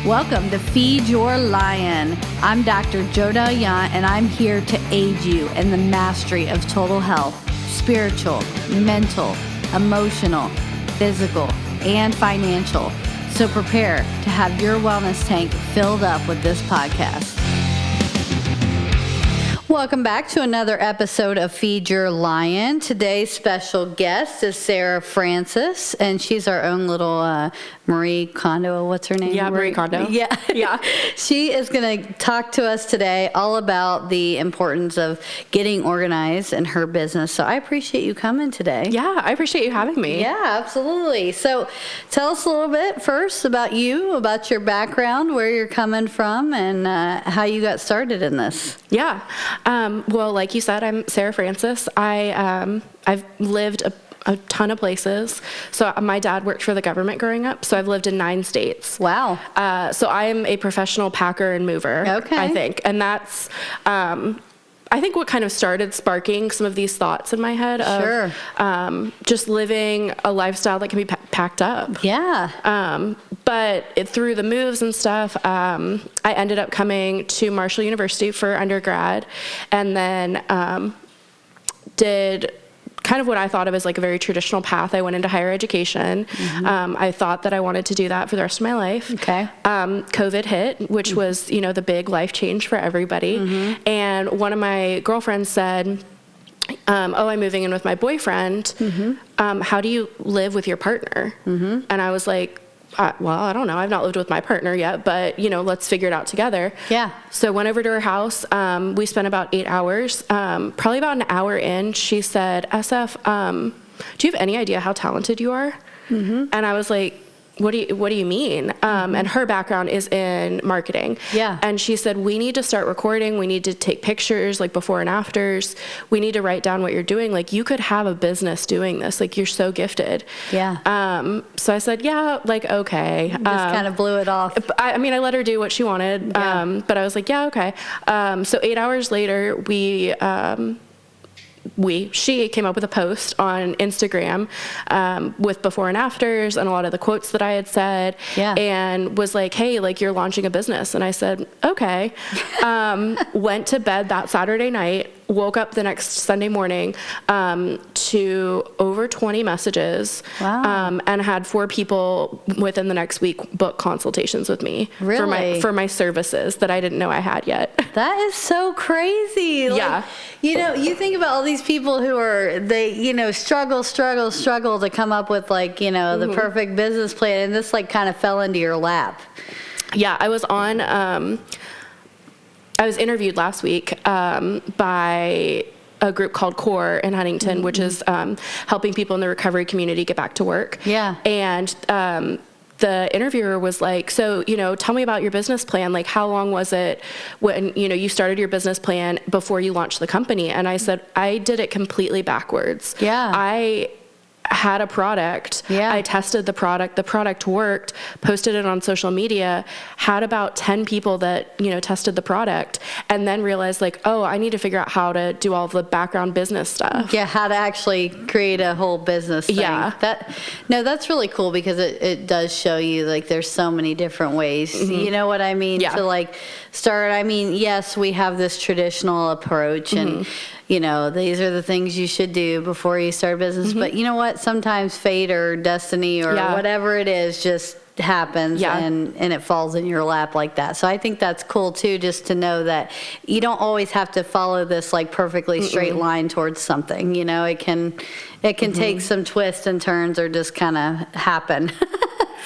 Welcome to Feed Your Lion. I'm Dr. L.I.O.N, and I'm here to aid you in the mastery of total health, spiritual, mental, emotional, physical, and financial. So prepare to have your wellness tank filled up with this podcast. Welcome back to another episode of Feed Your Lion. Today's special guest is Sarah Francis, and she's our own little Marie Kondo. What's her name? Yeah, Marie Kondo. Yeah. She is going to talk to us today all about the importance of getting organized in her business. So I appreciate you coming today. Yeah, I appreciate you having me. Yeah, absolutely. So tell us a little bit first about you, about your background, where you're coming from, and how you got started in this. Yeah. Well, like you said, I'm Sarah Francis. I've lived a ton of places. So my dad worked for the government growing up, so I've lived in 9 states. Wow. So I am a professional packer and mover, okay. I think. And that's, I think what kind of started sparking some of these thoughts in my head of just living a lifestyle that can be packed up. Yeah. But through the moves and stuff, I ended up coming to Marshall University for undergrad, and then did kind of what I thought of as like a very traditional path. I went into higher education. Mm-hmm. I thought that I wanted to do that for the rest of my life. Okay. COVID hit, which was, the big life change for everybody. Mm-hmm. And one of my girlfriends said, I'm moving in with my boyfriend. Mm-hmm. How do you live with your partner? Mm-hmm. And I was like, well, I don't know. I've not lived with my partner yet, but, let's figure it out together. Yeah. So went over to her house. We spent about 8 hours. Probably about an hour in, she said, SF, do you have any idea how talented you are? Mm-hmm. And I was like, what do you mean? And her background is in marketing. Yeah. And she said, we need to start recording. We need to take pictures, like before and afters. We need to write down what you're doing. Like, you could have a business doing this. Like, you're so gifted. Yeah. So I said, yeah, like, okay. Just kind of blew it off. I let her do what she wanted. Yeah. But I was like, yeah, okay. So 8 hours later, she came up with a post on Instagram with before and afters and a lot of the quotes that I had said. Yeah. And was like, hey, like, you're launching a business. And I said, okay. Went to bed that Saturday night, woke up the next Sunday morning to over 20 messages. Wow. And had 4 people within the next week book consultations with me. Really? for my services that I didn't know I had yet. That is so crazy. Yeah. You think about all these people who are, struggle to come up with the perfect business plan, and this kind of fell into your lap. Yeah, I was interviewed last week by a group called CORE in Huntington, which is helping people in the recovery community get back to work. Yeah. And the interviewer was like, so, tell me about your business plan. Like, how long was it when, you started your business plan before you launched the company? And I said, I did it completely backwards. Yeah. I had a product. Yeah. I tested the product worked, posted it on social media, had about 10 people that, tested the product, and then realized I need to figure out how to do all of the background business stuff. Yeah, how to actually create a whole business thing. Yeah. That's really cool because it does show you there's so many different ways. Mm-hmm. You know what I mean? Yeah. To start, yes, we have this traditional approach and these are the things you should do before you start a business. Mm-hmm. But you know what? Sometimes fate or destiny or whatever it is just happens and it falls in your lap like that. So I think that's cool too, just to know that you don't always have to follow this perfectly straight line towards something. It can take some twists and turns or just kind of happen.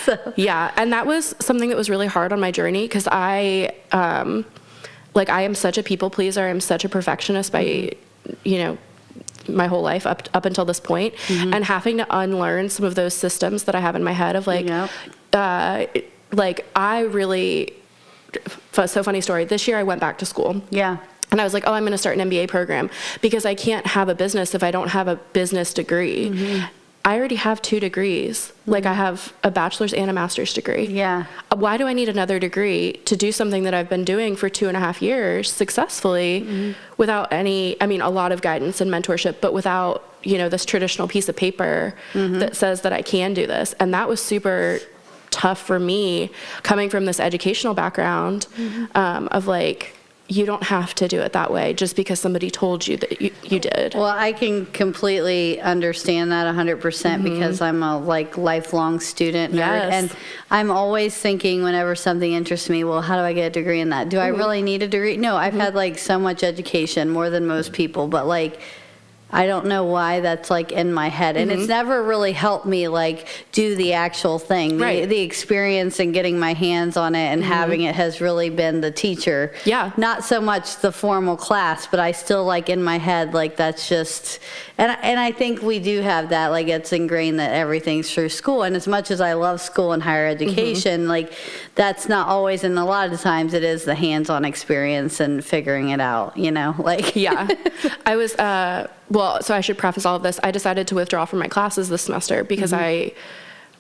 So. Yeah, and that was something that was really hard on my journey because I am such a people pleaser. I'm such a perfectionist by my whole life up until this point, and having to unlearn some of those systems that I have in my head of so funny story. This year I went back to school. Yeah. And I was like, I'm going to start an MBA program because I can't have a business if I don't have a business degree. Mm-hmm. I already have 2 degrees. I have a bachelor's and a master's degree. Yeah. Why do I need another degree to do something that I've been doing for 2.5 years successfully without a lot of guidance and mentorship, but without, this traditional piece of paper that says that I can do this. And that was super tough for me coming from this educational background, of like, you don't have to do it that way just because somebody told you that you did. Well, I can completely understand that 100% because I'm a like lifelong student nerd. Yes. And I'm always thinking whenever something interests me, well, how do I get a degree in that? Do I really need a degree? No, I've had like so much education, more than most people, but like, I don't know why that's like in my head. And it's never really helped me like do the actual thing. Right. The experience and getting my hands on it and having it has really been the teacher. Yeah. Not so much the formal class, but I still like in my head, like that's just, and I think we do have that, like it's ingrained that everything's through school. And as much as I love school and higher education, like that's not always, and a lot of times it is the hands-on experience and figuring it out, you know, like. Yeah. I was, well, so I should preface all of this. I decided to withdraw from my classes this semester because I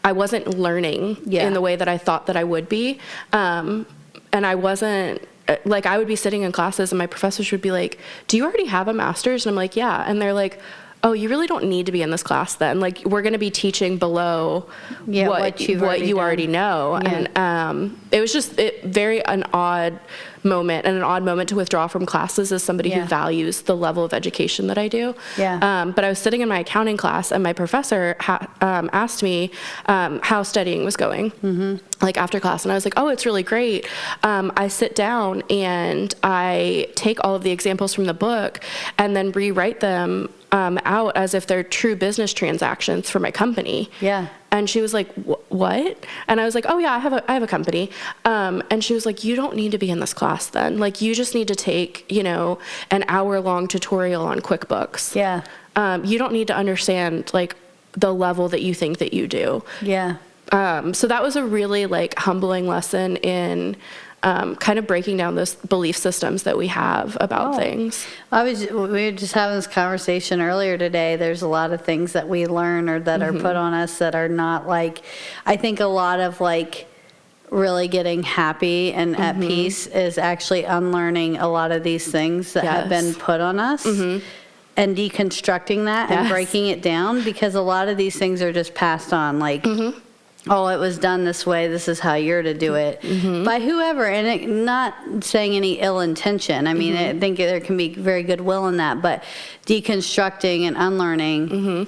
wasn't learning in the way that I thought that I would be. And I wasn't, like, I would be sitting in classes and my professors would be like, do you already have a master's? And I'm like, yeah. And they're like, oh, you really don't need to be in this class then. Like, we're going to be teaching below what you already know. Yeah. And it was just an odd moment, and an odd moment to withdraw from classes as somebody who values the level of education that I do. Yeah. But I was sitting in my accounting class, and my professor asked me how studying was going, like after class. And I was like, oh, it's really great. I sit down and I take all of the examples from the book and then rewrite them out as if they're true business transactions for my company. Yeah. And she was like, what? And I was like, oh yeah, I have a company. And she was like, you don't need to be in this class then. Like, you just need to take, an hour-long tutorial on QuickBooks. Yeah. You don't need to understand like the level that you think that you do. Yeah. So that was a really like humbling lesson in kind of breaking down those belief systems that we have about things. We were just having this conversation earlier today. There's a lot of things that we learn or that are put on us that are not like, I think a lot of like really getting happy and at peace is actually unlearning a lot of these things that have been put on us. And deconstructing that and breaking it down, because a lot of these things are just passed on, like, oh, it was done this way, this is how you're to do it, by whoever, and not saying any ill intention. I mean, I think there can be very good will in that, but deconstructing and unlearning,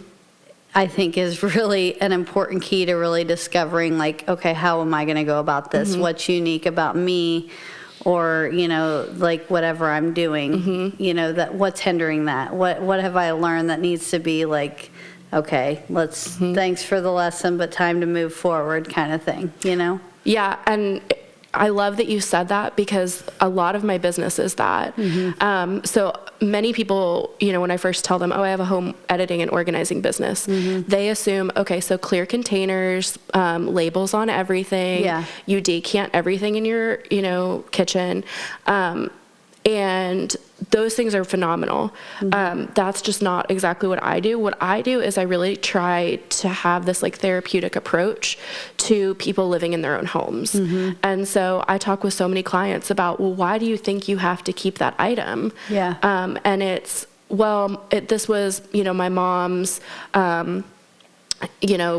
I think, is really an important key to really discovering, like, okay, how am I going to go about this? What's unique about me? Or, like whatever I'm doing, that what's hindering that? What have I learned that needs to be like, okay, thanks for the lesson, but time to move forward kind of thing, Yeah, and I love that you said that, because a lot of my business is that. So many people, when I first tell them, oh, I have a home editing and organizing business, they assume, okay, so clear containers, labels on everything, you decant everything in your, kitchen, and those things are phenomenal. That's just not exactly what I do. What I do is I really try to have this like therapeutic approach to people living in their own homes. And so I talk with so many clients about, well, why do you think you have to keep that item? And it's, this was, my mom's,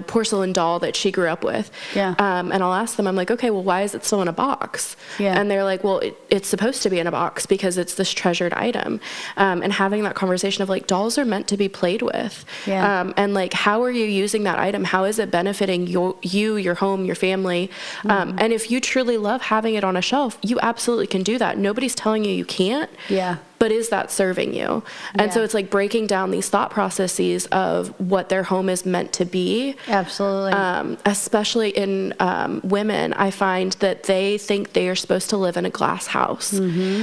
porcelain doll that she grew up with. And I'll ask them, I'm like, okay, well, why is it still in a box? And they're like, well, it's supposed to be in a box because it's this treasured item. And having that conversation of like, dolls are meant to be played with. And like, how are you using that item? How is it benefiting your home, your family? And if you truly love having it on a shelf, you absolutely can do that. Nobody's telling you can't. But is that serving you? And so it's like breaking down these thought processes of what their home is meant to be. Absolutely. Especially in women, I find that they think they are supposed to live in a glass house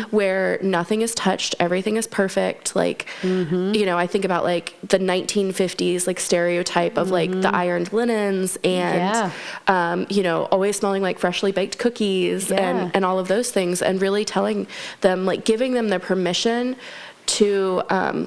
where nothing is touched, everything is perfect. Like, I think about like the 1950s like stereotype of like the ironed linens and, always smelling like freshly baked cookies and all of those things, and really telling them, like giving them the permission to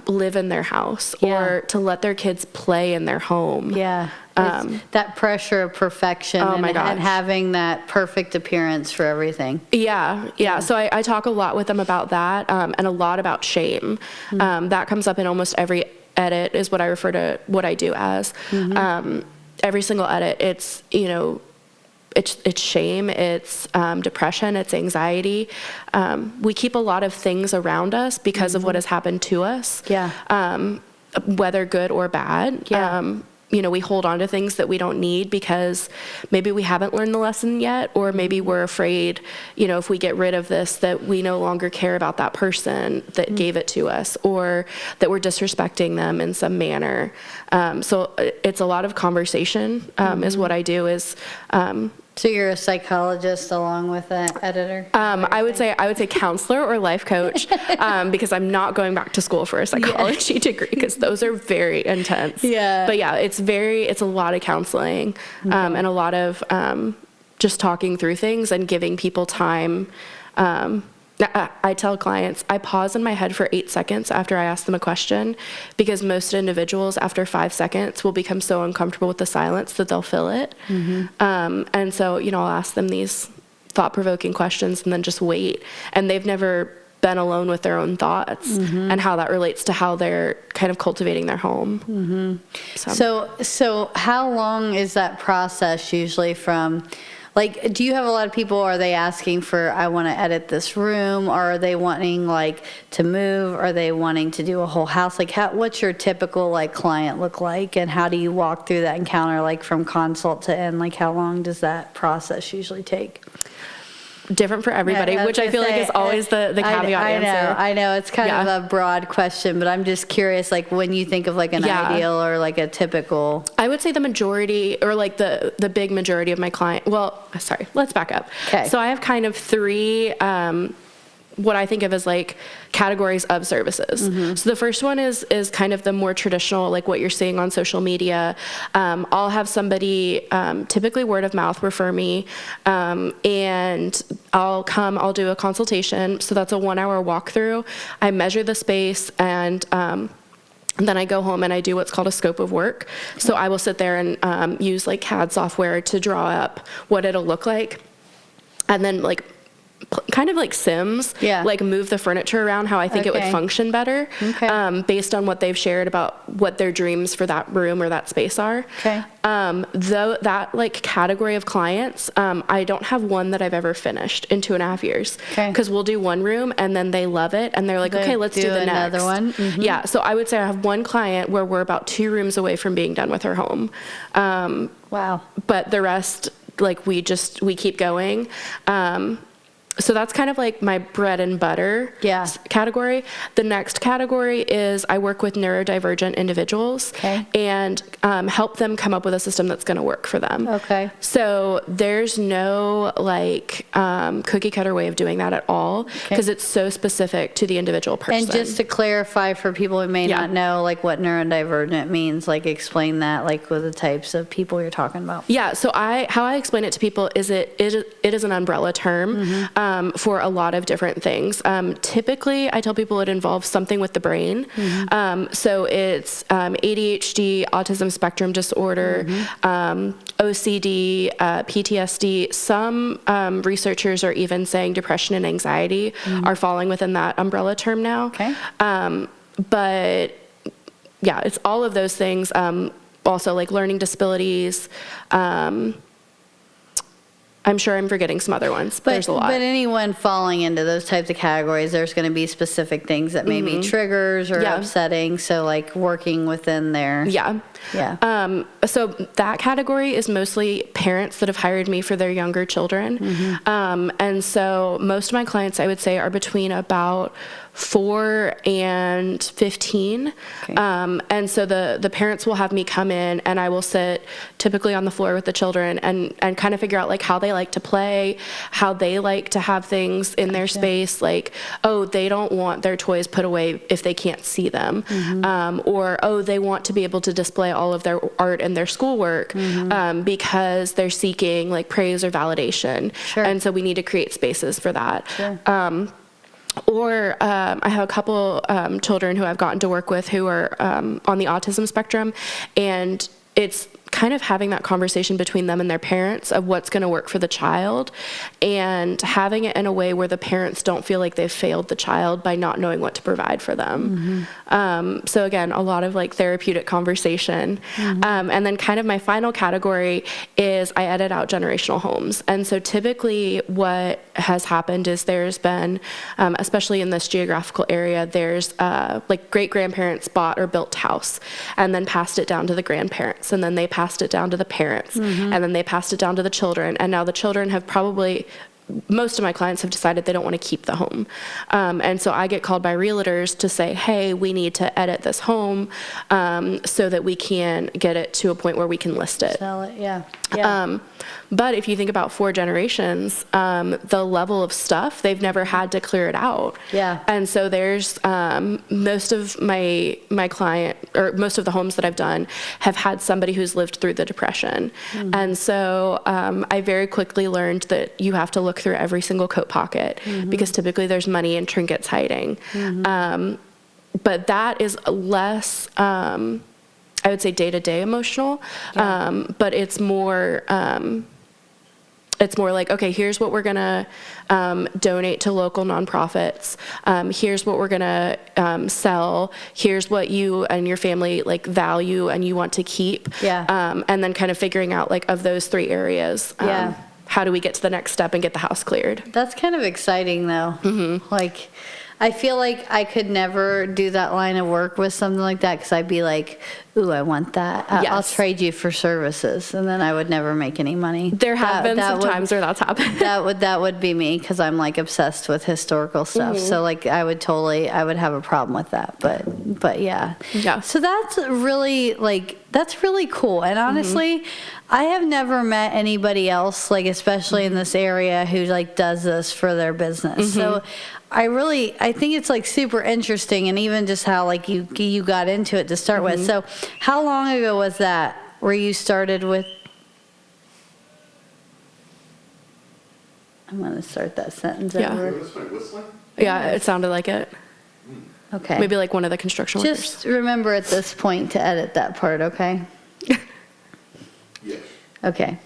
live in their house or to let their kids play in their home. That pressure of perfection and having that perfect appearance for everything. So I talk a lot with them about that, and a lot about shame. That comes up in almost every edit, is what I refer to what I do as. Every single edit, it's, it's shame, it's depression, it's anxiety. We keep a lot of things around us because of what has happened to us. Whether good or bad. We hold on to things that we don't need because maybe we haven't learned the lesson yet, or maybe we're afraid, if we get rid of this, that we no longer care about that person that gave it to us, or that we're disrespecting them in some manner. So it's a lot of conversation is what I do is... So you're a psychologist along with an editor? I would say counselor or life coach, because I'm not going back to school for a psychology degree, because those are very intense. But it's a lot of counseling, and a lot of just talking through things and giving people time. I tell clients, I pause in my head for 8 seconds after I ask them a question, because most individuals after 5 seconds will become so uncomfortable with the silence that they'll fill it. And so, I'll ask them these thought-provoking questions and then just wait. And they've never been alone with their own thoughts and how that relates to how they're kind of cultivating their home. So how long is that process usually from... Like, do you have a lot of people, are they asking for, I want to edit this room, or are they wanting, to move? Are they wanting to do a whole house? What's your typical, client look like, and how do you walk through that encounter, from consult to end? How long does that process usually take? Different for everybody, which I feel like is always the caveat answer. I know. It's kind of a broad question, but I'm just curious, when you think of an ideal or a typical. I would say the majority, or the big majority of my client. Well, sorry, let's back up. Okay. So I have kind of three, what I think of as categories of services. So the first one is kind of the more traditional, what you're seeing on social media. I'll have somebody, typically word of mouth, refer me, and I'll do a consultation. So that's a 1-hour walkthrough. I measure the space, and then I go home and I do what's called a scope of work. So I will sit there and use CAD software to draw up what it'll look like, and then kind of like Sims, move the furniture around how I think it would function better, based on what they've shared about what their dreams for that room or that space are. Though that category of clients, I don't have one that I've ever finished in 2.5 years, because we'll do one room and then they love it and they're like, okay, let's do the next. Another one. So I would say I have one client where we're about 2 rooms away from being done with her home. Wow. But the rest, we keep going. So that's kind of my bread and butter category. The next category is I work with neurodivergent individuals and help them come up with a system that's going to work for them. So there's no cookie cutter way of doing that at all, because it's so specific to the individual person. And just to clarify for people who may not know what neurodivergent means, explain that with the types of people you're talking about. So how I explain it to people is it is an umbrella term. For a lot of different things. Typically, I tell people it involves something with the brain. So it's ADHD, autism spectrum disorder, OCD, PTSD. Some researchers are even saying depression and anxiety are falling within that umbrella term now. But it's all of those things. Also, learning disabilities. I'm sure I'm forgetting some other ones. There's a lot. But anyone falling into those types of categories, there's going to be specific things that may be triggers or upsetting. So working within there. So that category is mostly parents that have hired me for their younger children. And so most of my clients, I would say, are between about 4 and 15. And so the parents will have me come in and I will sit typically on the floor with the children and kind of figure out how they like to play, how they like to have things in their space. They don't want their toys put away if they can't see them. Or, they want to be able to display all of their art and their schoolwork because they're seeking praise or validation. And so we need to create spaces for that. Or I have a couple children who I've gotten to work with who are on the autism spectrum, and it's kind of having that conversation between them and their parents of what's going to work for the child, and having it in a way where the parents don't feel like they've failed the child by not knowing what to provide for them. So again, a lot of like therapeutic conversation. And then kind of my final category is I edit out generational homes. And so typically what has happened is there's been, especially in this geographical area, there's like great-grandparents bought or built a house and then passed it down to the grandparents, and then they passed it down to the parents, and then they passed it down to the children, and now the children have probably, most of my clients have decided they don't want to keep the home. And so I get called by realtors to say, hey, we need to edit this home so that we can get it to a point where we can list it. Sell it, yeah. But if you think about 4 generations, the level of stuff, they've never had to clear it out. Yeah. And so there's most of my client, or most of the homes that I've done have had somebody who's lived through the Depression. And so I very quickly learned that you have to look through every single coat pocket because typically there's money and trinkets hiding. But that is less, I would say, day-to-day emotional, but it's more like, okay, here's what we're gonna donate to local nonprofits. Here's what we're gonna sell. Here's what you and your family like value and you want to keep. And then kind of figuring out like of those 3 areas. How do we get to the next step and get the house cleared? That's kind of exciting though. Like, I feel like I could never do that line of work with something like that because I'd be like, ooh, I want that. I'll trade you for services. And then I would never make any money. There have been some times where that's happened. That would be me because I'm like obsessed with historical stuff. So like I would have a problem with that. But yeah. So that's really cool. And honestly, I have never met anybody else, like especially in this area, who like does this for their business. So I think it's like super interesting, and even just how like you got into it to start with. So how long ago was that where you started with? I'm going to start that sentence over. Yeah, it sounded like it. Okay. Maybe like one of the construction workers. Just remember at this point to edit that part, okay? Yes. Okay.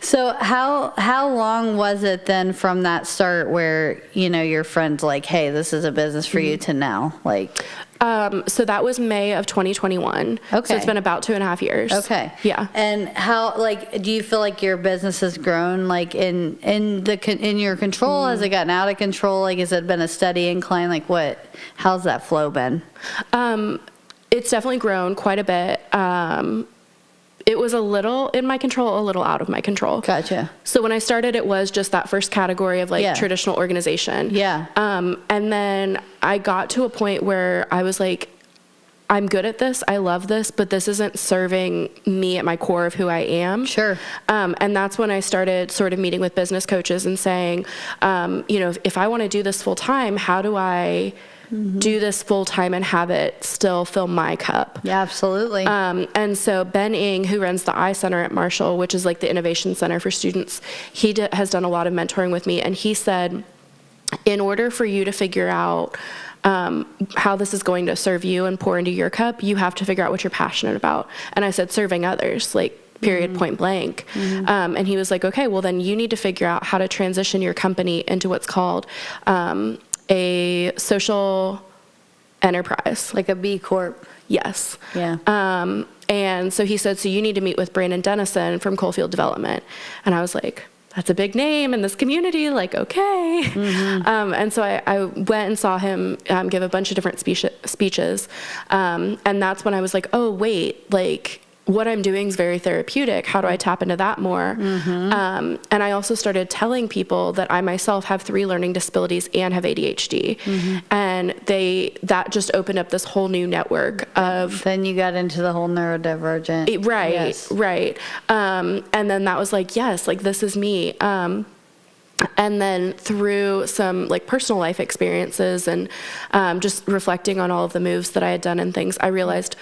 So how long was it then from that start where, your friend's like, hey, this is a business for you, to now? Like, so that was May of 2021. Okay. So it's been about 2.5 years. Okay. Yeah. And how, like, do you feel like your business has grown, like, in your control? Has it gotten out of control? Like, has it been a steady incline? Like, how's that flow been? It's definitely grown quite a bit. It was a little in my control, a little out of my control. Gotcha. So when I started, it was just that first category of like traditional organization. Yeah. And then I got to a point where I was like, I'm good at this. I love this, but this isn't serving me at my core of who I am. Sure. And that's when I started sort of meeting with business coaches and saying, if I want to do this full time, how do I do this full time and have it still fill my cup? Yeah, absolutely. And so Ben Ing, who runs the I Center at Marshall, which is like the innovation center for students, he has done a lot of mentoring with me. And he said, in order for you to figure out how this is going to serve you and pour into your cup, you have to figure out what you're passionate about. And I said, serving others, like, period, point blank. And he was like, okay, well then you need to figure out how to transition your company into what's called a social enterprise. Like a B Corp. Yes. Yeah. And so he said, so you need to meet with Brandon Dennison from Coalfield Development. And I was like, that's a big name in this community, like, okay. And so I went and saw him give a bunch of different speeches. And that's when I was like, oh, wait, like, what I'm doing is very therapeutic. How do I tap into that more? And I also started telling people that I myself have 3 learning disabilities and have ADHD. And that just opened up this whole new network of... Then you got into the whole neurodivergent. Right, yes. Right. And then that was like, yes, like this is me. And then through some like personal life experiences and just reflecting on all of the moves that I had done and things, I realized,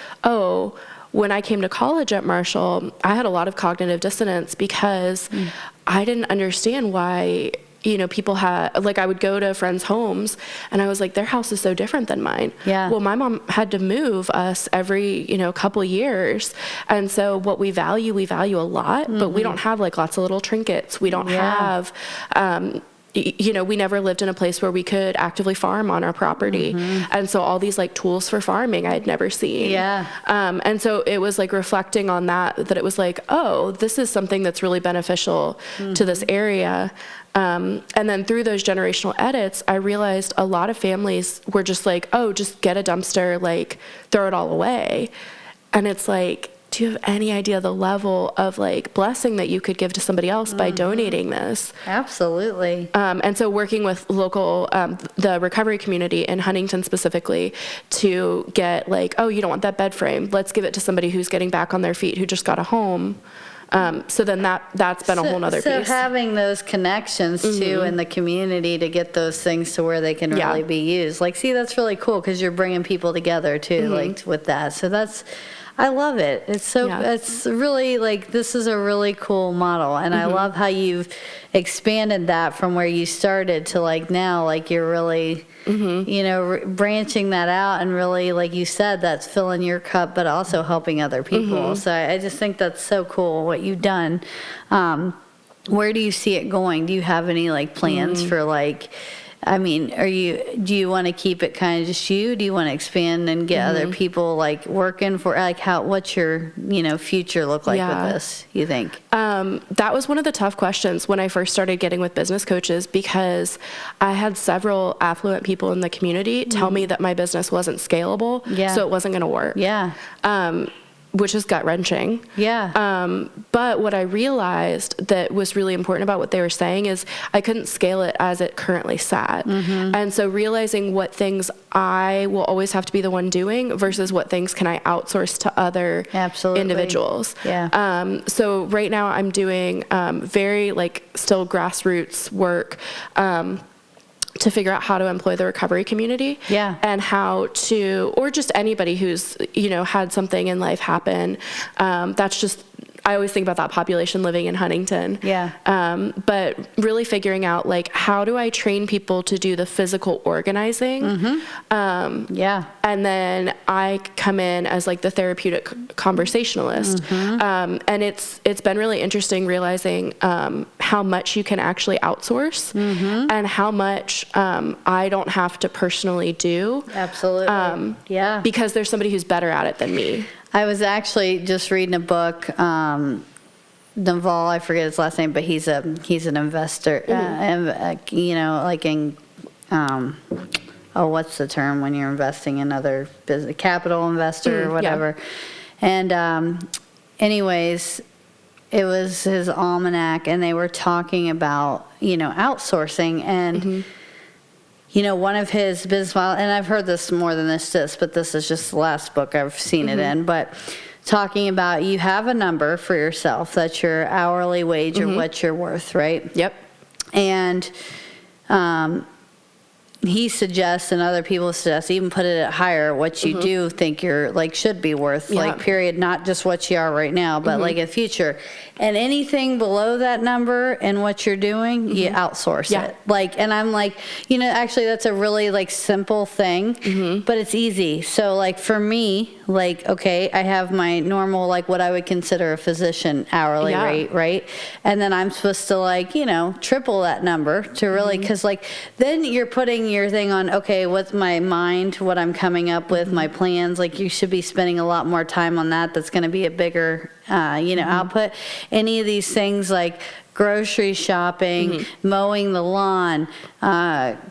when I came to college at Marshall, I had a lot of cognitive dissonance because I didn't understand why people had, like, I would go to friends' homes and I was like, their house is so different than mine. Yeah. Well, my mom had to move us every, couple years. And so what we value a lot, but we don't have like lots of little trinkets. We don't have, we never lived in a place where we could actively farm on our property. And so all these like tools for farming I had never seen. Yeah. And so it was like reflecting on that it was like, oh, this is something that's really beneficial to this area. And then through those generational edits, I realized a lot of families were just like, oh, just get a dumpster, like throw it all away. And it's like, do you have any idea the level of like blessing that you could give to somebody else by donating this? Absolutely. And so working with local, the recovery community in Huntington specifically to get like, oh, you don't want that bed frame. Let's give it to somebody who's getting back on their feet, who just got a home. So then that's been a whole nother so piece. having those connections too in the community to get those things to where they can really be used. Like, see, that's really cool because you're bringing people together too, like with that. So I love it. It's it's really like, this is a really cool model. And I love how you've expanded that from where you started to like now, like you're really, branching that out and really, like you said, that's filling your cup, but also helping other people. So I just think that's so cool what you've done. Where do you see it going? Do you have any like plans for like, I mean, do you want to keep it kind of just you? Do you want to expand and get other people like working for, like what's your, future look like with this, you think? That was one of the tough questions when I first started getting with business coaches, because I had several affluent people in the community tell me that my business wasn't scalable, so it wasn't going to work. Yeah. Which is gut-wrenching. Yeah. But what I realized that was really important about what they were saying is I couldn't scale it as it currently sat. And so realizing what things I will always have to be the one doing versus what things can I outsource to other individuals. Yeah. So right now I'm doing very like still grassroots work to figure out how to employ the recovery community, and how to, or just anybody who's, had something in life happen. That's just, I always think about that population living in Huntington. But really figuring out like, how do I train people to do the physical organizing? And then I come in as like the therapeutic conversationalist. And it's been really interesting realizing how much you can actually outsource and how much I don't have to personally do. Absolutely. Because there's somebody who's better at it than me. I was actually just reading a book, Naval, I forget his last name, but he's an investor, like in, what's the term when you're investing in other business, capital investor or whatever. And anyways, it was his almanac, and they were talking about, outsourcing, and one of his business models, and I've heard this more than this, but this is just the last book I've seen it in, but talking about you have a number for yourself, that's your hourly wage or what you're worth, right? And he suggests, and other people suggest, even put it at higher, what you do think you're like should be worth, like period, not just what you are right now, but like in future. And anything below that number and what you're doing, you outsource it. Like, and I'm like, actually that's a really like simple thing, but it's easy. So like for me, like, okay, I have my normal, like what I would consider a physician hourly rate, right? And then I'm supposed to like, triple that number to really, cause like, then you're putting your thing on, okay, what's my mind, what I'm coming up with, my plans, like you should be spending a lot more time on that. That's going to be a bigger, output. Any of these things like grocery shopping, mowing the lawn,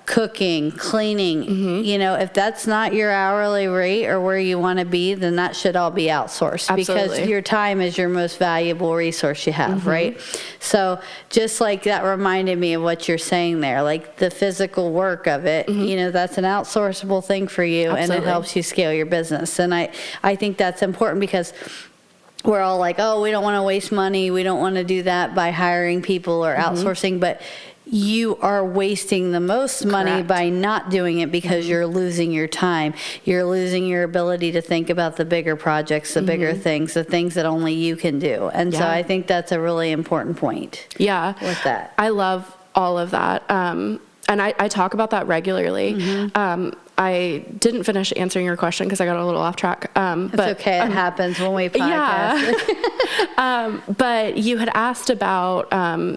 cooking, cleaning, if that's not your hourly rate or where you want to be, then that should all be outsourced. Because your time is your most valuable resource you have, right? So just like that reminded me of what you're saying there, like the physical work of it, that's an outsourceable thing for you, and it helps you scale your business. And I think that's important because we're all like, oh, we don't want to waste money. We don't want to do that by hiring people or outsourcing. But you are wasting the most money by not doing it because you're losing your time. You're losing your ability to think about the bigger projects, the bigger things, the things that only you can do. And so I think that's a really important point. With that. I love all of that. And I talk about that regularly. I didn't finish answering your question because I got a little off track. It's okay. It happens when we podcast. Yeah. But you had asked about,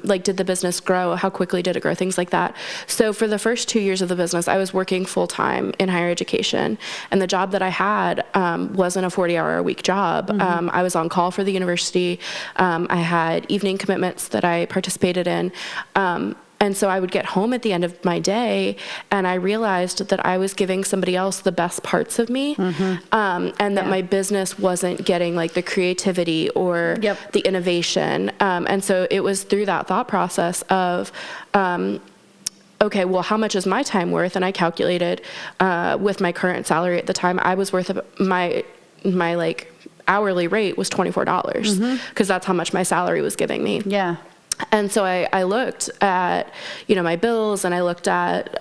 like, did the business grow? How quickly did it grow? Things like that. So for the first 2 years of the business, I was working full time in higher education. And the job that I had wasn't a 40-hour-a-week job. I was on call for the university. I had evening commitments that I participated in. And so I would get home at the end of my day, and I realized that I was giving somebody else the best parts of me, and that my business wasn't getting like the creativity or the innovation. And so it was through that thought process of, okay, well, how much is my time worth? And I calculated with my current salary at the time, I was worth my like hourly rate was $24 because that's how much my salary was giving me. Yeah. And so I looked at, my bills, and I looked at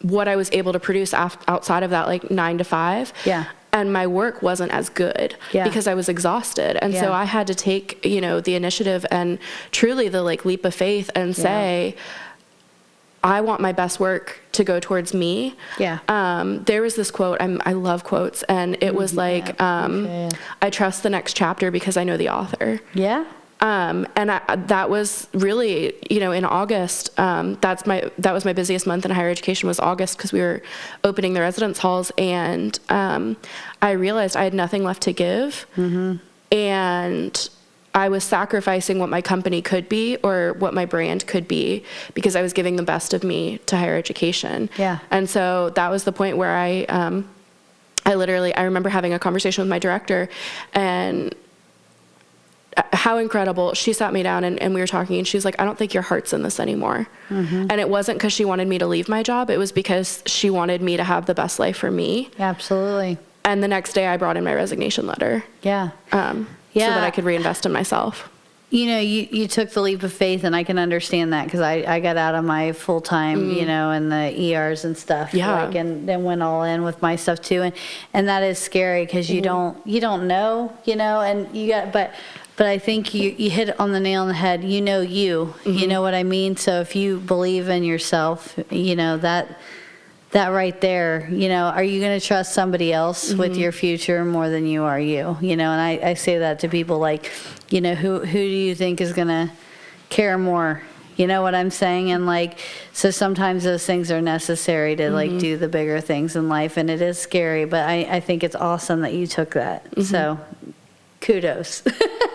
what I was able to produce outside of that, like 9 to 5. Yeah. And my work wasn't as good because I was exhausted. And so I had to take, the initiative and truly the like leap of faith and say, I want my best work to go towards me. Yeah. There was this quote, I love quotes, and it was like, I trust the next chapter because I know the author. Yeah. And that was really, in August, that was my busiest month in higher education was August because we were opening the residence halls, and I realized I had nothing left to give, and I was sacrificing what my company could be or what my brand could be because I was giving the best of me to higher education. Yeah. And so that was the point where I remember having a conversation with my director, and how incredible. She sat me down and we were talking, and she's like, I don't think your heart's in this anymore. And it wasn't because she wanted me to leave my job. It was because she wanted me to have the best life for me. Absolutely. And the next day I brought in my resignation letter. Yeah. So that I could reinvest in myself. You took the leap of faith, and I can understand that because I got out of my full time, and the ERs and stuff. Yeah. And then went all in with my stuff too, and that is scary because you don't know, and you got but I think you hit it on the nail on the head. You know what I mean. So if you believe in yourself, that right there, are you going to trust somebody else with your future more than you are you? And I say that to people like, who do you think is going to care more? You know what I'm saying? And like, so sometimes those things are necessary to like do the bigger things in life, and it is scary, but I think it's awesome that you took that. So kudos.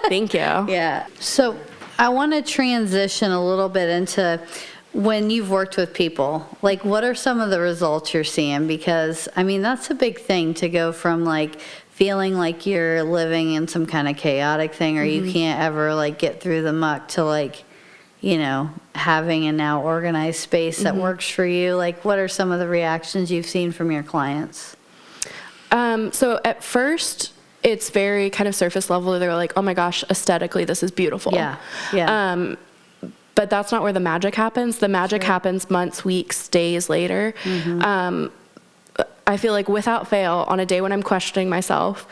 Thank you. Yeah. So I want to transition a little bit into when you've worked with people, like what are some of the results you're seeing? Because that's a big thing to go from like feeling like you're living in some kind of chaotic thing, or you can't ever like get through the muck, to like, having a now organized space that works for you. Like what are some of the reactions you've seen from your clients? So at first it's very kind of surface level. They're like, oh my gosh, aesthetically, this is beautiful. Yeah. Yeah. But that's not where the magic happens. The magic happens months, weeks, days later. I feel like without fail, on a day when I'm questioning myself,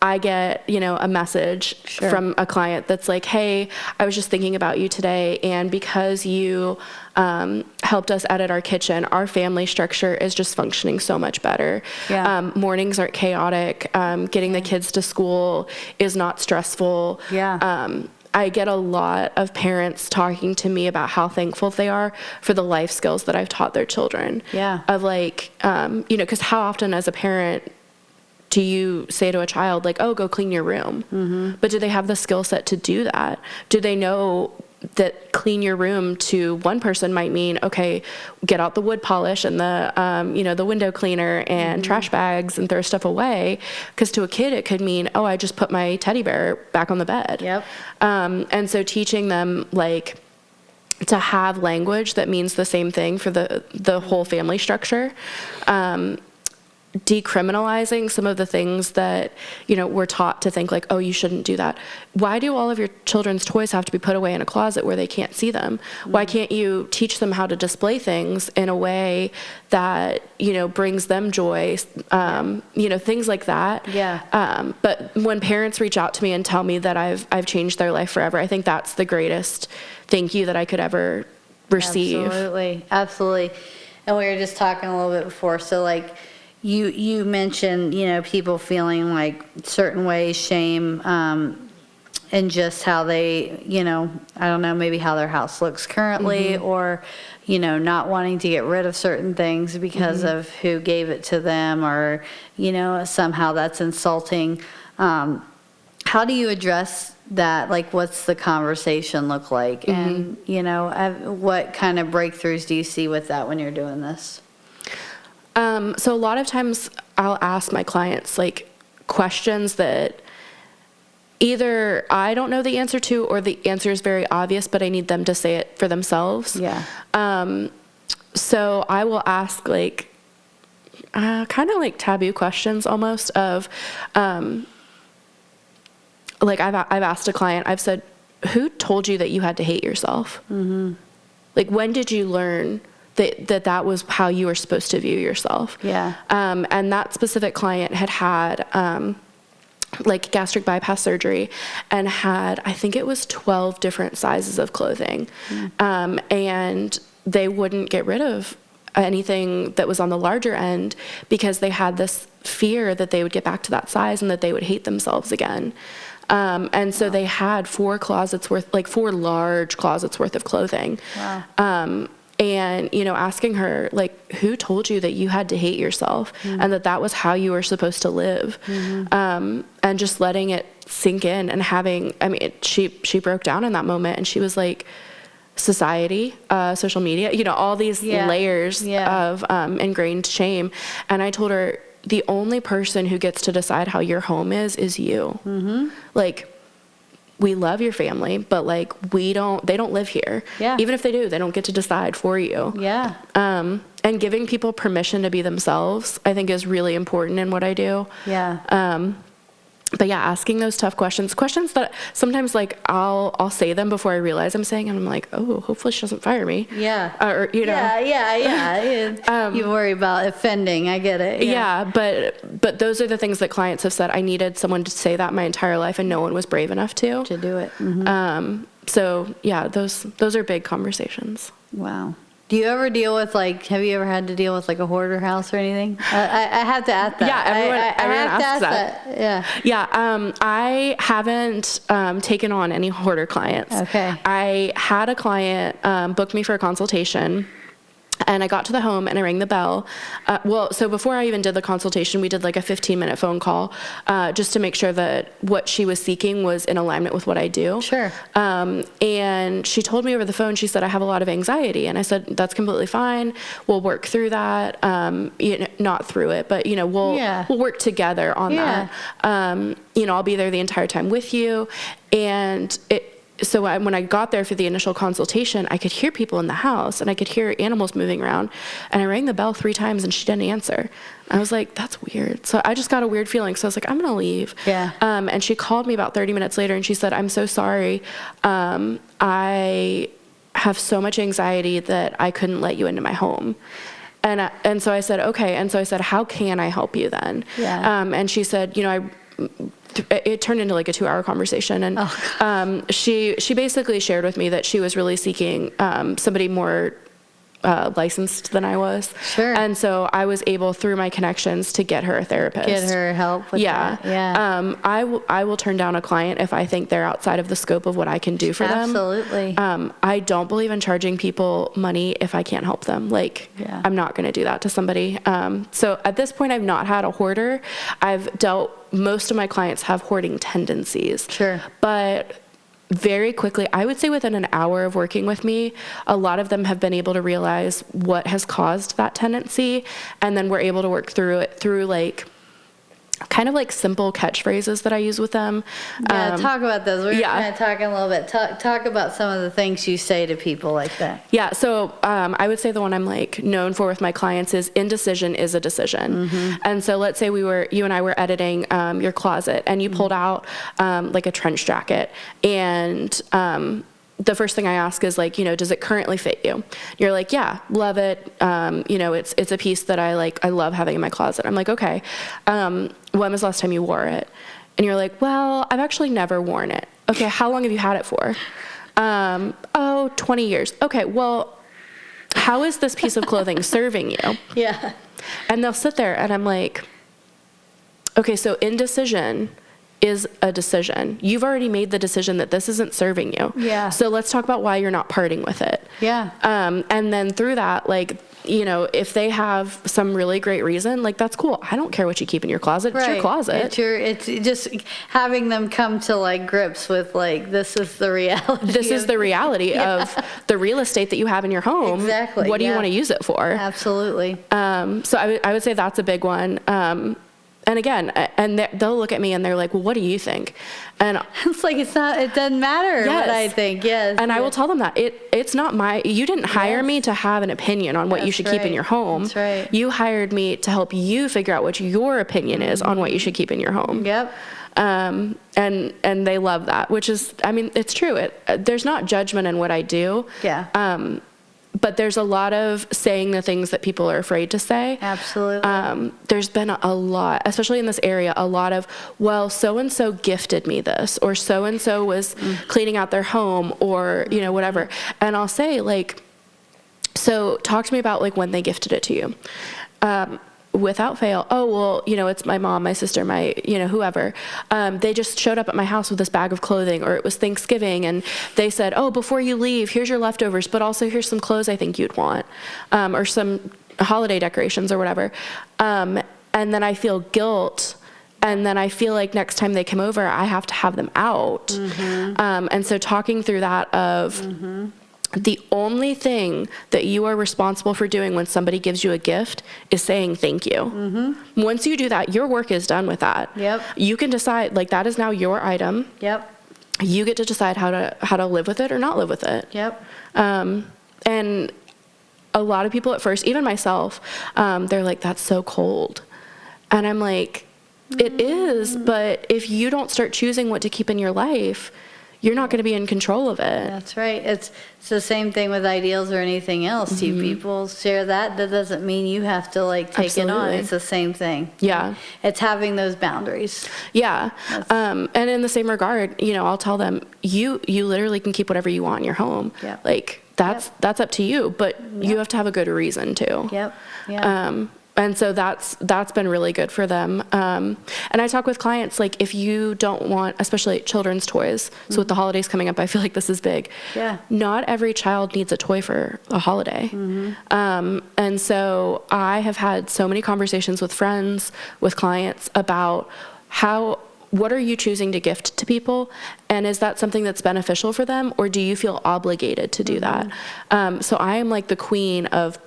I get, a message from a client that's like, hey, I was just thinking about you today, and because you helped us edit our kitchen, our family structure is just functioning so much better. Yeah. Mornings aren't chaotic. Getting the kids to school is not stressful. Yeah. I get a lot of parents talking to me about how thankful they are for the life skills that I've taught their children. Yeah. Of like, because how often as a parent do you say to a child like, oh, go clean your room? But do they have the skill set to do that? Do they know that clean your room to one person might mean, okay, get out the wood polish and the, the window cleaner and trash bags and throw stuff away. Because to a kid, it could mean, oh, I just put my teddy bear back on the bed. Yep. And so teaching them like to have language that means the same thing for the whole family structure. Decriminalizing some of the things that, we're taught to think like, oh, you shouldn't do that. Why do all of your children's toys have to be put away in a closet where they can't see them? Why can't you teach them how to display things in a way that, brings them joy, things like that. Yeah. But when parents reach out to me and tell me that I've changed their life forever, I think that's the greatest thank you that I could ever receive. Absolutely. And we were just talking a little bit before. So like you mentioned, people feeling like certain ways, shame, and just how they, I don't know, maybe how their house looks currently, or, not wanting to get rid of certain things because of who gave it to them, or, somehow that's insulting. How do you address that? Like, what's the conversation look like? And, what kind of breakthroughs do you see with that when you're doing this? So a lot of times I'll ask my clients like questions that either I don't know the answer to, or the answer is very obvious, but I need them to say it for themselves. Yeah. So I will ask like, kind of like taboo questions almost of, like I've asked a client, I've said, who told you that you had to hate yourself? Mm-hmm. Like, when did you learn that was how you were supposed to view yourself? Yeah. And that specific client had like gastric bypass surgery and had, I think it was 12 different sizes of clothing. And they wouldn't get rid of anything that was on the larger end because they had this fear that they would get back to that size and that they would hate themselves again. And so they had 4 large closets worth of clothing. Wow. And, asking her, like, who told you that you had to hate yourself and that was how you were supposed to live? And just letting it sink in and she broke down in that moment, and she was like, society, social media, all these layers of ingrained shame. And I told her, the only person who gets to decide how your home is you. Like, we love your family, but like they don't live here. Yeah. Even if they do, they don't get to decide for you. Yeah. And giving people permission to be themselves, I think, is really important in what I do. Yeah. But yeah, asking those tough questions that sometimes like I'll say them before I realize I'm saying, and I'm like, oh, hopefully she doesn't fire me. Yeah. Or Yeah. You worry about offending. I get it. Yeah, but those are the things that clients have said. I needed someone to say that my entire life, and no one was brave enough to do it. Mm-hmm. So yeah, those are big conversations. Wow. Do you ever deal with have you ever had to deal with like a hoarder house or anything? I have to ask that. Yeah, everyone asks that. Yeah. Yeah, I haven't taken on any hoarder clients. Okay. I had a client book me for a consultation. And I got to the home and I rang the bell. So before I even did the consultation, we did like a 15-minute phone call just to make sure that what she was seeking was in alignment with what I do. Sure. And she told me over the phone, she said, I have a lot of anxiety. And I said, that's completely fine. We'll work through that. Not through it, but, we'll work together on that. I'll be there the entire time with you. And so when I got there for the initial consultation, I could hear people in the house and I could hear animals moving around, and I rang the bell 3 times and she didn't answer. I was like, that's weird. So I just got a weird feeling. So I was like, I'm going to leave. Yeah. And she called me about 30 minutes later and she said, I'm so sorry. I have so much anxiety that I couldn't let you into my home. And so I said, okay. And so I said, how can I help you then? Yeah. And she said, it turned into like a 2-hour conversation, and she basically shared with me that she was really seeking somebody more licensed than I was. Sure. And so I was able, through my connections, to get her a therapist. Get her help with that. Yeah. I will turn down a client if I think they're outside of the scope of what I can do for them. Absolutely. I don't believe in charging people money if I can't help them. I'm not going to do that to somebody. So at this point, I've not had a hoarder. Most of my clients have hoarding tendencies. Sure. But very quickly, I would say within an hour of working with me, a lot of them have been able to realize what has caused that tendency, and then we're able to work through it through kind of like simple catchphrases that I use with them. Yeah, talk about those. We're kind of talking a little bit. Talk about some of the things you say to people like that. Yeah, so I would say the one I'm known for with my clients is indecision is a decision. Mm-hmm. And so let's say you and I were editing your closet, and you pulled out like a trench jacket, and the first thing I ask is does it currently fit you? You're like, yeah, love it. It's a piece that I love having in my closet. I'm like, okay. When was the last time you wore it? And you're like, well, I've actually never worn it. Okay, how long have you had it for? 20 years. Okay, well, how is this piece of clothing serving you? Yeah. And they'll sit there and I'm like, okay, so indecision is a decision. You've already made the decision that this isn't serving you. Yeah. So let's talk about why you're not parting with it. Yeah. And then through that, like, you know, if they have some really great reason, like, that's cool. I don't care what you keep in your closet. It's your closet. It's just having them come to like grips with like, this is the reality. This is the reality of the real estate that you have in your home. Exactly. What do you want to use it for? Absolutely. So I would say that's a big one. And again, they'll look at me and they're like, well, what do you think? And it's like, it doesn't matter what I think. Yes. And I will tell them that it's not you didn't hire me to have an opinion on what you should keep in your home. That's right. You hired me to help you figure out what your opinion is on what you should keep in your home. Yep. And they love that, which is, I mean, it's true. There's not judgment in what I do. Yeah. But there's a lot of saying the things that people are afraid to say. Absolutely. There's been a lot, especially in this area, a lot of, well, so-and-so gifted me this, or so-and-so was cleaning out their home, or, you know, whatever. And I'll say, like, so talk to me about, like, when they gifted it to you. Without fail, oh, well, you know, it's my mom, my sister, my, you know, whoever. They just showed up at my house with this bag of clothing, or it was Thanksgiving, and they said, oh, before you leave, here's your leftovers, but also here's some clothes I think you'd want, or some holiday decorations or whatever. And then I feel guilt. And then I feel like next time they come over, I have to have them out. And so talking through that of, the only thing that you are responsible for doing when somebody gives you a gift is saying thank you. Once you do that, your work is done with that. Yep. You can decide, like, that is now your item. Yep. You get to decide how to live with it or not live with it. Yep. And a lot of people at first, even myself, they're like, that's so cold. And I'm like, it is, but if you don't start choosing what to keep in your life, you're not going to be in control of it. That's right. It's the same thing with ideals or anything else. You people share that. That doesn't mean you have to like take it on. It's the same thing. Yeah. It's having those boundaries. Yeah. And in the same regard, you know, I'll tell them, you literally can keep whatever you want in your home. Yep. Like that's up to you, but you have to have a good reason too. Yep. Yeah. And so that's been really good for them. And I talk with clients, like, if you don't want, especially children's toys, so with the holidays coming up, I feel like this is big. Yeah. Not every child needs a toy for a holiday. And so I have had so many conversations with friends, with clients about what are you choosing to gift to people? And is that something that's beneficial for them? Or do you feel obligated to do that? So I am like the queen of,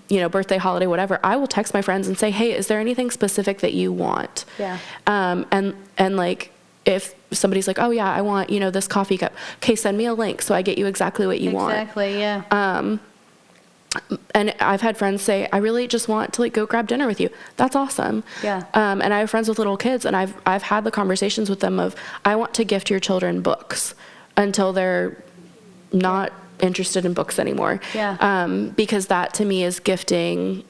you know, birthday, holiday, whatever. I will text my friends and say, hey, is there anything specific that you want? Yeah. And like, if somebody's like, oh yeah, I want, you know, this coffee cup. Okay, send me a link so I get you exactly what you want. Exactly, yeah. And I've had friends say, I really just want to like go grab dinner with you. That's awesome. Yeah. And I have friends with little kids, and I've had the conversations with them of, I want to gift your children books until they're not interested in books anymore. Yeah. Because that to me is gifting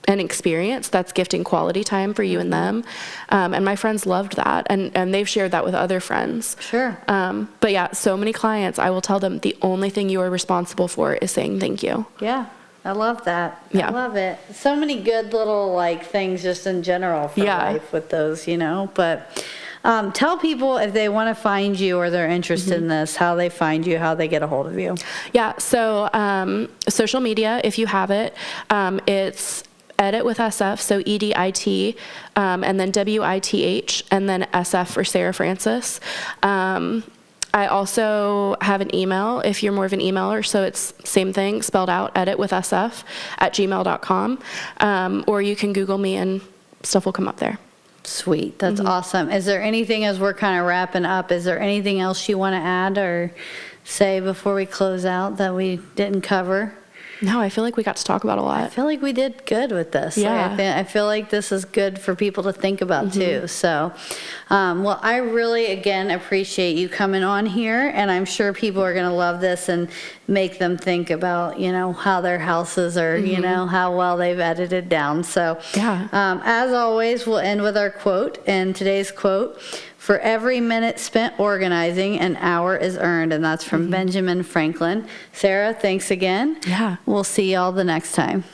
an experience. That's gifting quality time for you and them. And my friends loved that, and they've shared that with other friends. Sure. But yeah, so many clients, I will tell them the only thing you are responsible for is saying thank you. Yeah. I love that. Yeah. I love it. So many good little like things just in general for life with those, you know, but tell people if they want to find you or they're interested in this, how they find you, how they get a hold of you. Yeah. So, social media, if you have it, it's Edit with SF, so EDIT, and then WITH, and then SF for Sarah Francis. I also have an email if you're more of an emailer, so it's same thing, spelled out, editwithsf@gmail.com. Or you can Google me and stuff will come up there. Sweet. That's awesome. Is there anything, as we're kind of wrapping up, is there anything else you want to add or say before we close out that we didn't cover? No, I feel like we got to talk about a lot. I feel like we did good with this. Yeah. I feel like this is good for people to think about too. So, well, I really, again, appreciate you coming on here, and I'm sure people are going to love this. And make them think about, how their houses are, how well they've edited down. So, as always, we'll end with our quote. And today's quote: "For every minute spent organizing, an hour is earned." And that's from Benjamin Franklin. Sarah, thanks again. Yeah. We'll see y'all the next time.